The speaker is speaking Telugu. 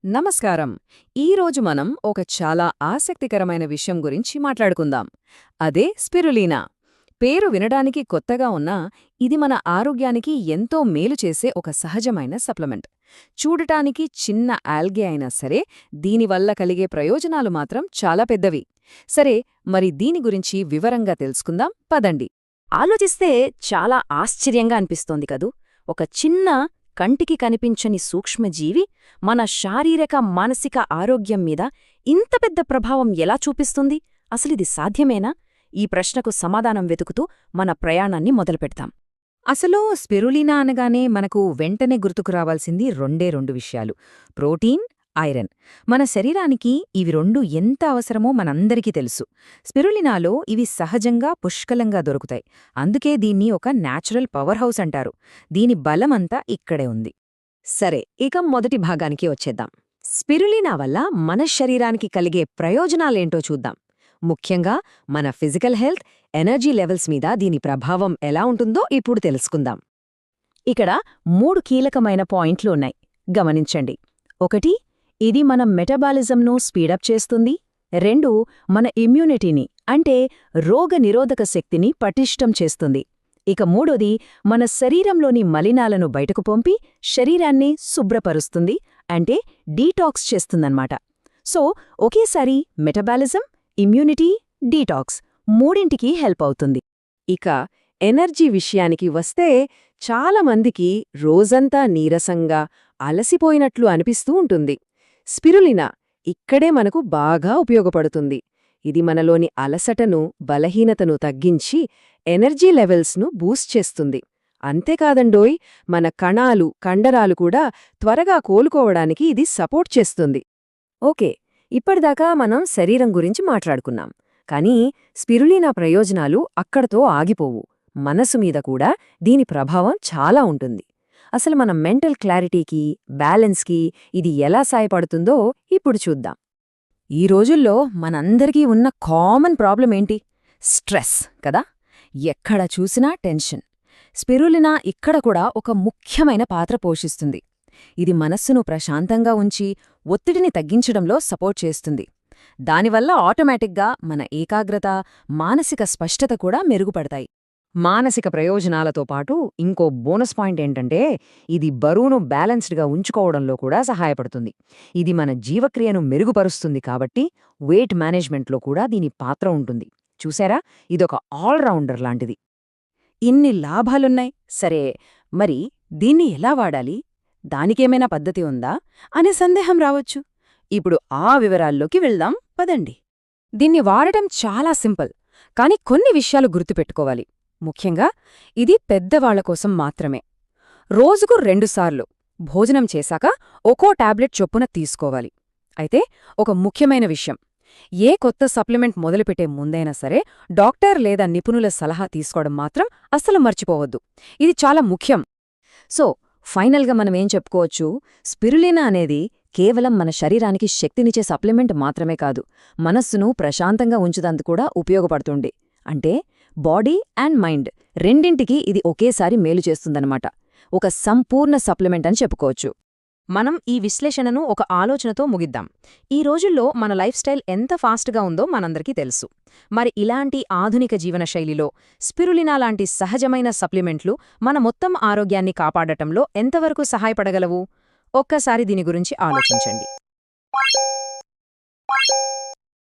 నమస్కారం. ఈరోజు మనం ఒక చాలా ఆసక్తికరమైన విషయం గురించి మాట్లాడుకుందాం. అదే స్పిరులీనా. పేరు వినడానికి కొత్తగా ఉన్నా ఇది మన ఆరోగ్యానికి ఎంతో మేలు చేసే ఒక సహజమైన సప్లిమెంట్. చూడటానికి చిన్న ఆల్గే అయినా సరే దీనివల్ల కలిగే ప్రయోజనాలు మాత్రం చాలా పెద్దవి. సరే, మరి దీని గురించి వివరంగా తెలుసుకుందాం పదండి. ఆలోచిస్తే చాలా ఆశ్చర్యంగా అనిపిస్తోంది కదూ. ఒక చిన్న కంటికి కనిపించని సూక్ష్మజీవి మన శారీరక మానసిక ఆరోగ్యం మీద ఇంత పెద్ద ప్రభావం ఎలా చూపిస్తుంది? అసలిది సాధ్యమేనా? ఈ ప్రశ్నకు సమాధానం వెతుకుతూ మన ప్రయాణాన్ని మొదలుపెడతాం. అసలు స్పిరులినా అనగానే మనకు వెంటనే గుర్తుకు రావాల్సింది రెండు విషయాలు: ప్రోటీన్, ఐరన్. మన శరీరానికి ఇవి రెండు ఎంత అవసరమో మనందరికీ తెలుసు. స్పిరులినాలో ఇవి సహజంగా పుష్కలంగా దొరుకుతాయి. అందుకే దీన్ని ఒక న్యాచురల్ పవర్ హౌస్ అంటారు. దీని బలమంతా ఇక్కడే ఉంది. సరే, ఇక మొదటి భాగానికి వచ్చేద్దాం. స్పిరులినా వల్ల మన శరీరానికి కలిగే ప్రయోజనాలేంటో చూద్దాం. ముఖ్యంగా మన ఫిజికల్ హెల్త్, ఎనర్జీ లెవెల్స్ మీద దీని ప్రభావం ఎలా ఉంటుందో ఇప్పుడు తెలుసుకుందాం. ఇక్కడ 3 కీలకమైన పాయింట్లు ఉన్నాయి, గమనించండి. 1, ఇది మన మెటబాలిజంను స్పీడప్ చేస్తుంది. 2, మన ఇమ్యూనిటీని అంటే రోగనిరోధక శక్తిని పటిష్టం చేస్తుంది. ఇక 3, మన శరీరంలోని మలినాలను బయటకు పంపి శరీరాన్ని శుభ్రపరుస్తుంది, అంటే డీటాక్స్ చేస్తుందన్నమాట. సో ఒకేసారి మెటబాలిజం, ఇమ్యూనిటీ, డీటాక్స్ మూడింటికి హెల్ప్ అవుతుంది. ఇక ఎనర్జీ విషయానికి వస్తే చాలామందికి రోజంతా నీరసంగా, అలసిపోయినట్లు అనిపిస్తూ ఉంటుంది. స్పిరులినా ఇక్కడే మనకు బాగా ఉపయోగపడుతుంది. ఇది మనలోని అలసటను, బలహీనతను తగ్గించి ఎనర్జీ లెవెల్స్ను బూస్ట్ చేస్తుంది. అంతేకాదండోయ్, మన కణాలు, కండరాలు కూడా త్వరగా కోలుకోవడానికి ఇది సపోర్ట్ చేస్తుంది. ఓకే, ఇప్పటిదాకా మనం శరీరం గురించి మాట్లాడుకున్నాం. కానీ స్పిరులినా ప్రయోజనాలు అక్కడతో ఆగిపోవు. మనసు మీద కూడా దీని ప్రభావం చాలా ఉంటుంది. అసలు మన మెంటల్ క్లారిటీకి, బ్యాలెన్స్కి ఇది ఎలా సాయపడుతుందో ఇప్పుడు చూద్దాం. ఈ రోజుల్లో మనందరికీ ఉన్న కామన్ ప్రాబ్లం ఏంటి? స్ట్రెస్ కదా. ఎక్కడ చూసినా టెన్షన్. స్పిరులినా ఇక్కడ కూడా ఒక ముఖ్యమైన పాత్ర పోషిస్తుంది. ఇది మనస్సును ప్రశాంతంగా ఉంచి ఒత్తిడిని తగ్గించడంలో సపోర్ట్ చేస్తుంది. దానివల్ల ఆటోమేటిక్గా మన ఏకాగ్రత, మానసిక స్పష్టత కూడా మెరుగుపడతాయి. మానసిక ప్రయోజనాలతో పాటు ఇంకో బోనస్ పాయింట్ ఏంటంటే ఇది బరువును బ్యాలెన్స్డ్గా ఉంచుకోవడంలో కూడా సహాయపడుతుంది. ఇది మన జీవక్రియను మెరుగుపరుస్తుంది కాబట్టి వెయిట్ మేనేజ్మెంట్లో కూడా దీని పాత్ర ఉంటుంది. చూసారా, ఇదొక ఆల్రౌండర్ లాంటిది. ఇన్ని లాభాలున్నాయి. సరే, మరి దీన్ని ఎలా వాడాలి? దానికేమైనా పద్ధతి ఉందా అనే సందేహం రావచ్చు. ఇప్పుడు ఆ వివరాల్లోకి వెళ్దాం పదండి. దీన్ని వాడటం చాలా సింపుల్, కానీ కొన్ని విషయాలు గుర్తుపెట్టుకోవాలి. ముఖ్యంగా ఇది పెద్దవాళ్ల కోసం మాత్రమే. రోజుకు 2 సార్లు భోజనం చేశాక ఒక్కో టాబ్లెట్ చొప్పున తీసుకోవాలి. అయితే ఒక ముఖ్యమైన విషయం, ఏ కొత్త సప్లిమెంట్ మొదలుపెట్టే ముందైనా సరే డాక్టర్ లేదా నిపుణుల సలహా తీసుకోవడం మాత్రం అస్సలు మర్చిపోవద్దు. ఇది చాలా ముఖ్యం. సో ఫైనల్గా మనమేం చెప్పుకోవచ్చు? స్పిరులినా అనేది కేవలం మన శరీరానికి శక్తినిచ్చే సప్లిమెంట్ మాత్రమే కాదు, మనస్సును ప్రశాంతంగా ఉంచుదందుకు కూడా ఉపయోగపడుతుంది. అంటే బాడీ అండ్ మైండ్ రెండింటికి ఇది ఒకేసారి మేలు చేస్తుందన్నమాట. ఒక సంపూర్ణ సప్లిమెంట్ అని చెప్పుకోవచ్చు. మనం ఈ విశ్లేషణను ఒక ఆలోచనతో ముగిద్దాం. ఈ రోజుల్లో మన లైఫ్ స్టైల్ ఎంత ఫాస్ట్గా ఉందో మనందరికీ తెలుసు. మరి ఇలాంటి ఆధునిక జీవనశైలిలో స్పిరులినా లాంటి సహజమైన సప్లిమెంట్లు మన మొత్తం ఆరోగ్యాన్ని కాపాడటంలో ఎంతవరకు సహాయపడగలవు? ఒక్కసారి దీని గురించి ఆలోచించండి.